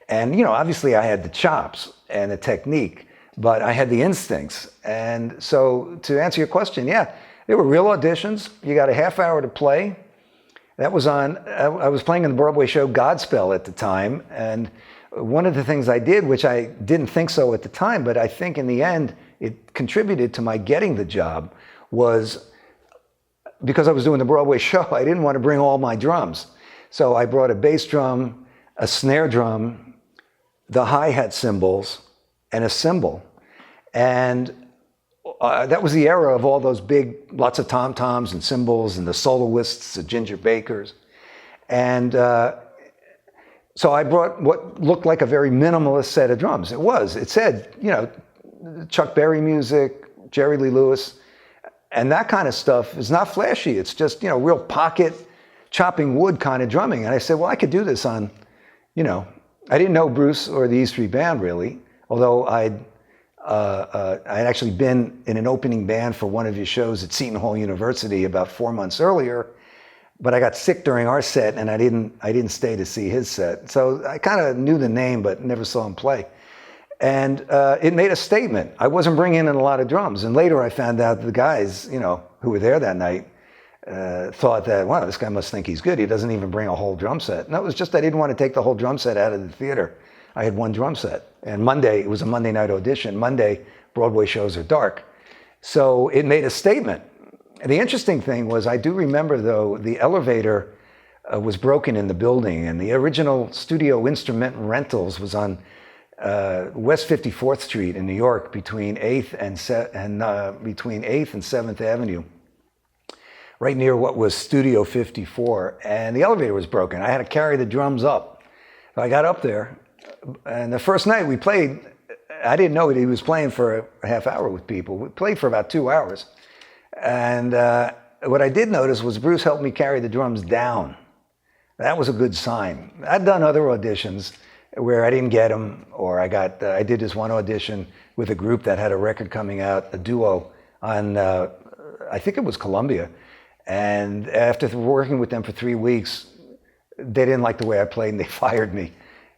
And, obviously I had the chops and the technique, but I had the instincts. And so to answer your question, yeah, there were real auditions. You got a half hour to play. That was on, I was playing in the Broadway show Godspell at the time. And one of the things I did, which I didn't think so at the time, but I think in the end it contributed to my getting the job, was because I was doing the Broadway show, I didn't want to bring all my drums. So I brought a bass drum, a snare drum, the hi-hat cymbals, and a cymbal. And that was the era of all those big, lots of tom-toms and cymbals and the soloists, the Ginger Bakers. And so I brought what looked like a very minimalist set of drums. It said, Chuck Berry music, Jerry Lee Lewis, and that kind of stuff is not flashy. It's just, real pocket, chopping wood kind of drumming. And I said, well, I could do this on, I didn't know Bruce or the E Street Band really, although I'd actually been in an opening band for one of his shows at Seton Hall University about 4 months earlier, but I got sick during our set and I didn't stay to see his set. So I kind of knew the name, but never saw him play. And it made a statement. I wasn't bringing in a lot of drums. And later I found out the guys, who were there that night, thought that, wow, this guy must think he's good. He doesn't even bring a whole drum set. No, it was just I didn't want to take the whole drum set out of the theater. I had one drum set. And Monday, it was a Monday night audition. Monday, Broadway shows are dark. So it made a statement. And the interesting thing was, I do remember, though, the elevator was broken in the building. And the original studio instrument rentals was on West 54th Street in New York between 8th and between 8th and 7th Avenue, right near what was Studio 54. And the elevator was broken. I had to carry the drums up. So I got up there, and the first night we played, I didn't know he was playing for a half hour with people. We played for about 2 hours. And what I did notice was Bruce helped me carry the drums down. That was a good sign. I'd done other auditions where I didn't get them, or I did this one audition with a group that had a record coming out, a duo on, I think it was Columbia. And after working with them for 3 weeks, they didn't like the way I played and they fired me.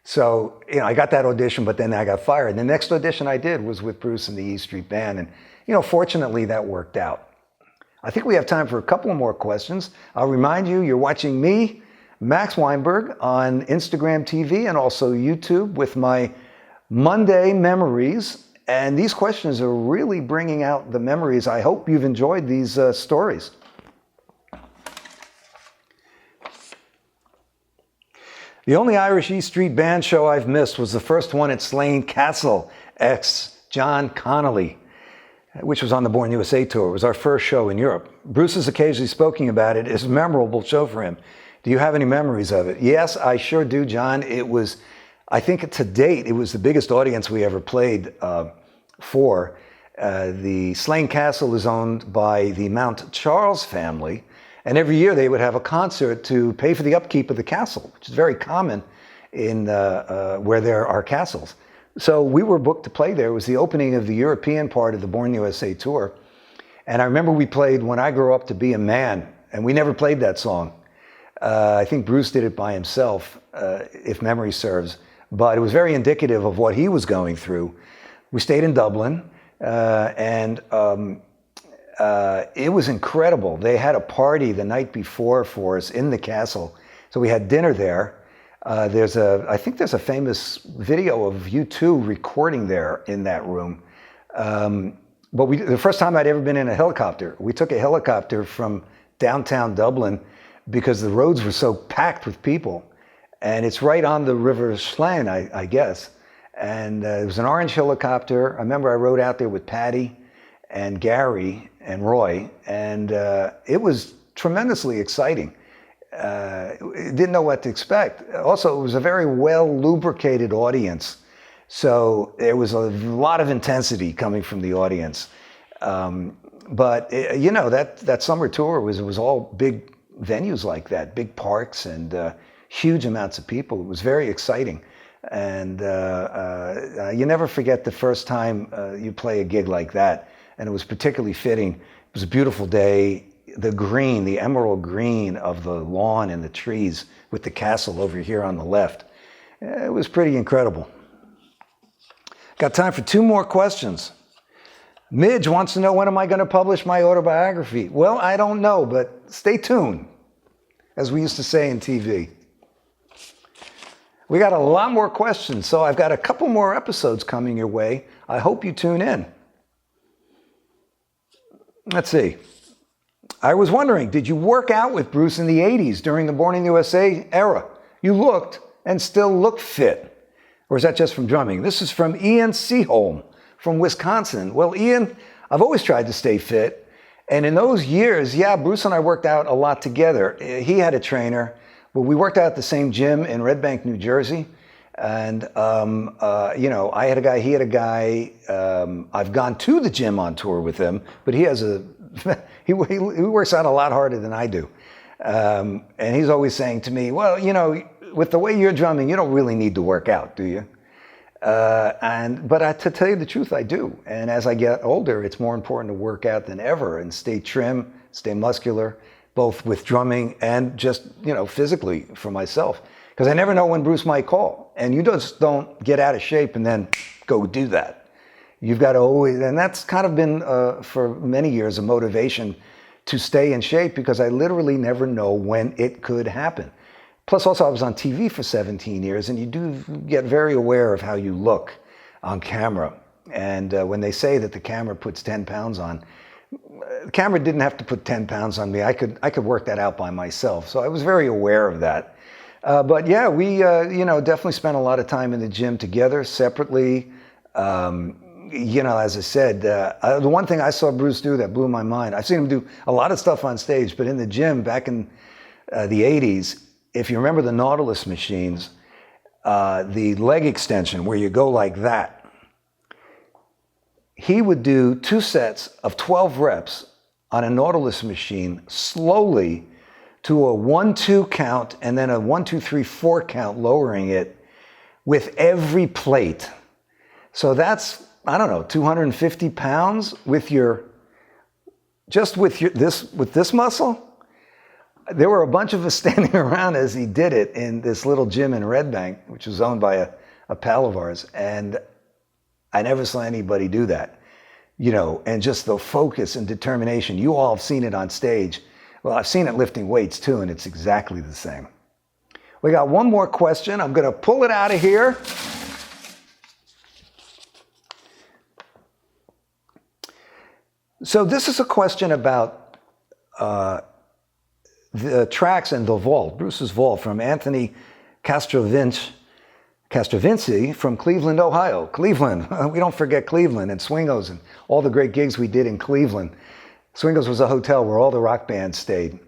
So, I got that audition, but then I got fired. And the next audition I did was with Bruce and the E Street Band. And, fortunately that worked out. I think we have time for a couple more questions. I'll remind you, you're watching me Max Weinberg on Instagram TV and also YouTube with my Monday memories. And these questions are really bringing out the memories. I hope you've enjoyed these stories. The only Irish East Street Band show I've missed was the first one at Slane Castle, ex John Connolly, which was on the Born USA tour. It was our first show in Europe. Bruce has occasionally spoken about it. It's a memorable show for him. Do you have any memories of it? Yes, I sure do, John. It was, I think to date, it was the biggest audience we ever played for. The Slane Castle is owned by the Mount Charles family. And every year they would have a concert to pay for the upkeep of the castle, which is very common in where there are castles. So we were booked to play there. It was the opening of the European part of the Born USA tour. And I remember we played When I Grow Up to Be a Man, and we never played that song. I think Bruce did it by himself, if memory serves. But it was very indicative of what he was going through. We stayed in Dublin, and it was incredible. They had a party the night before for us in the castle. So we had dinner there. I think there's a famous video of U2 recording there in that room. But the first time I'd ever been in a helicopter, we took a helicopter from downtown Dublin because the roads were so packed with people. And it's right on the River Slane, I guess. And it was an orange helicopter. I remember I rode out there with Patty and Gary and Roy, and it was tremendously exciting. Didn't know what to expect. Also, it was a very well lubricated audience, so there was a lot of intensity coming from the audience. But you know, that summer tour was all big venues like that, big parks and huge amounts of people. It was very exciting, and you never forget the first time you play a gig like that. And it was particularly fitting. It was a beautiful day. The green, the emerald green of the lawn and the trees with the castle over here on the left. It was pretty incredible. Got time for 2 more questions. Midge wants to know, when am I going to publish my autobiography? Well, I don't know, but stay tuned, as we used to say in TV. We got a lot more questions, so I've got a couple more episodes coming your way. I hope you tune in. Let's see. I was wondering, did you work out with Bruce in the 80s during the Born in the USA era? You looked and still look fit. Or is that just from drumming? This is from Ian Seaholm from Wisconsin. Well, Ian, I've always tried to stay fit. And in those years, yeah, Bruce and I worked out a lot together. He had a trainer, but we worked out at the same gym in Red Bank, New Jersey. And, you know, I had a guy, he had a guy. I've gone to the gym on tour with him, but he has he works out a lot harder than I do. And he's always saying to me, well, you know, with the way you're drumming, you don't really need to work out, do you? But to tell you the truth, I do. And as I get older, it's more important to work out than ever and stay trim, stay muscular, both with drumming and just, you know, physically for myself. Because I never know when Bruce might call. And you just don't get out of shape and then go do that. You've got to always, and that's kind of been, for many years, a motivation to stay in shape, because I literally never know when it could happen. Plus, also, I was on TV for 17 years, and you do get very aware of how you look on camera. And when they say that the camera puts 10 pounds on, the camera didn't have to put 10 pounds on me. I could work that out by myself. So I was very aware of that. But yeah, we you know, definitely spent a lot of time in the gym together, separately. You know, as I said, the one thing I saw Bruce do that blew my mind, I've seen him do a lot of stuff on stage, but in the gym back in the 80s, if you remember the Nautilus machines, the leg extension where you go like that, he would do 2 sets of 12 reps on a Nautilus machine slowly to a 1-2 count and then a 1-2-3-4 count, lowering it with every plate. So that's, I don't know, 250 pounds with this muscle. There were a bunch of us standing around as he did it in this little gym in Red Bank, which was owned by a pal of ours. And I never saw anybody do that, you know, and just the focus and determination. You all have seen it on stage. Well, I've seen it lifting weights too, and it's exactly the same. We got one more question. I'm going to pull it out of here. So this is a question about the tracks in the vault, Bruce's vault, from Anthony Castrovinci from Cleveland, Ohio. Cleveland, we don't forget Cleveland and Swingos and all the great gigs we did in Cleveland. Swingos was a hotel where all the rock bands stayed.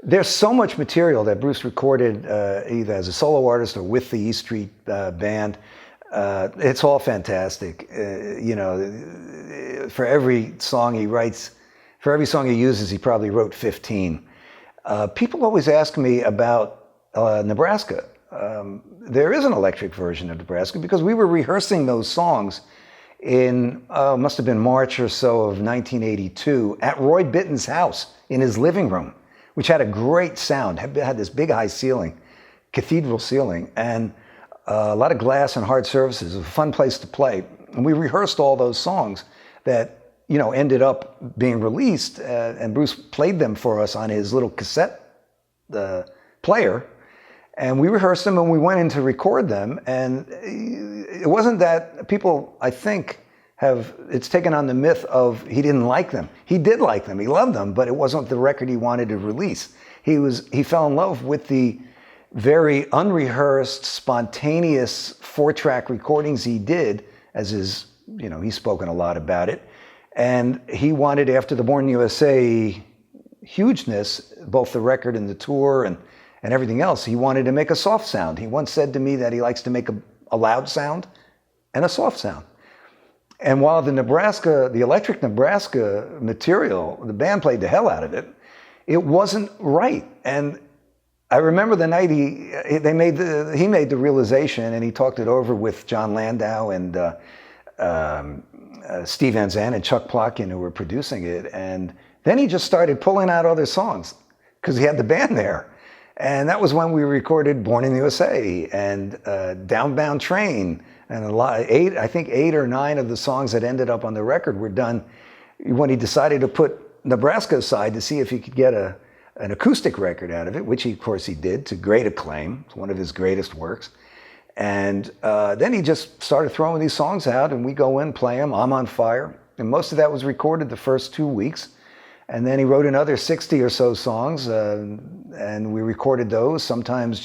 There's so much material that Bruce recorded either as a solo artist or with the E Street Band. It's all fantastic. For every song he writes, for every song he uses, he probably wrote 15. People always ask me about Nebraska. There is an electric version of Nebraska because we were rehearsing those songs in, must have been March or so of 1982 at Roy Bitten's house in his living room, which had a great sound, had this big high ceiling, cathedral ceiling, and a lot of glass and hard surfaces. It was a fun place to play. And we rehearsed all those songs that, ended up being released, and Bruce played them for us on his little cassette player. And we rehearsed them and we went in to record them. And it wasn't that people, I think, it's taken on the myth of he didn't like them. He did like them, he loved them, but it wasn't the record he wanted to release. He fell in love with the very unrehearsed, spontaneous 4-track recordings he did, as his, he's spoken a lot about it. And he wanted, after the Born in the USA hugeness, both the record and the tour and everything else, he wanted to make a soft sound. He once said to me that he likes to make a loud sound and a soft sound. And while the electric Nebraska material, the band played the hell out of it, it wasn't right. And I remember the night he made the realization, and he talked it over with John Landau and Steve Van Zandt and Chuck Plotkin, who were producing it. And then he just started pulling out other songs because he had the band there. And that was when we recorded Born in the USA and Downbound Train, and I think 8 or 9 of the songs that ended up on the record were done when he decided to put Nebraska aside to see if he could get an acoustic record out of it, which of course he did, to great acclaim. It's one of his greatest works. And then he just started throwing these songs out, and we go in, play them. I'm on Fire. And most of that was recorded the first 2 weeks. And then he wrote another 60 or so songs, and we recorded those. Sometimes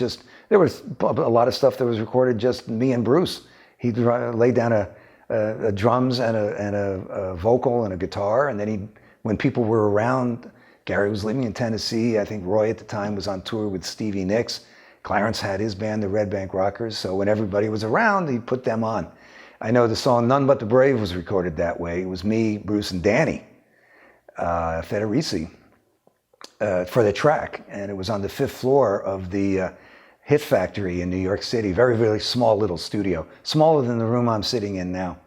there was a lot of stuff that was recorded just me and Bruce. He laid down a drums and a vocal and a guitar, and then when people were around, Gary was living in Tennessee. I think Roy at the time was on tour with Stevie Nicks. Clarence had his band, the Red Bank Rockers, so when everybody was around, he put them on. I know the song None But the Brave was recorded that way. It was me, Bruce, and Danny Federici for the track, and it was on the 5th floor of the Hit Factory in New York City. Very, very small little studio, smaller than the room I'm sitting in now.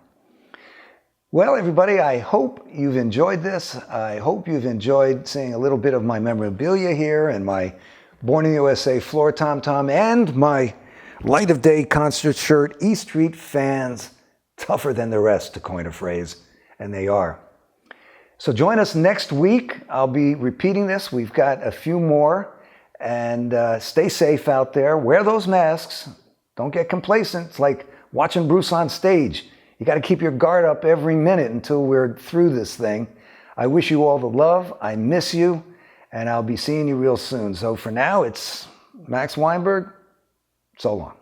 Well, everybody, I hope you've enjoyed this. I hope you've enjoyed seeing a little bit of my memorabilia here and my Born in the USA floor tom-tom and my Light of Day concert shirt. E Street fans, tougher than the rest, to coin a phrase, and they are. So join us next week. I'll be repeating this. We've got a few more. And stay safe out there. Wear those masks. Don't get complacent. It's like watching Bruce on stage. You got to keep your guard up every minute until we're through this thing. I wish you all the love. I miss you. And I'll be seeing you real soon. So for now, it's Max Weinberg. So long.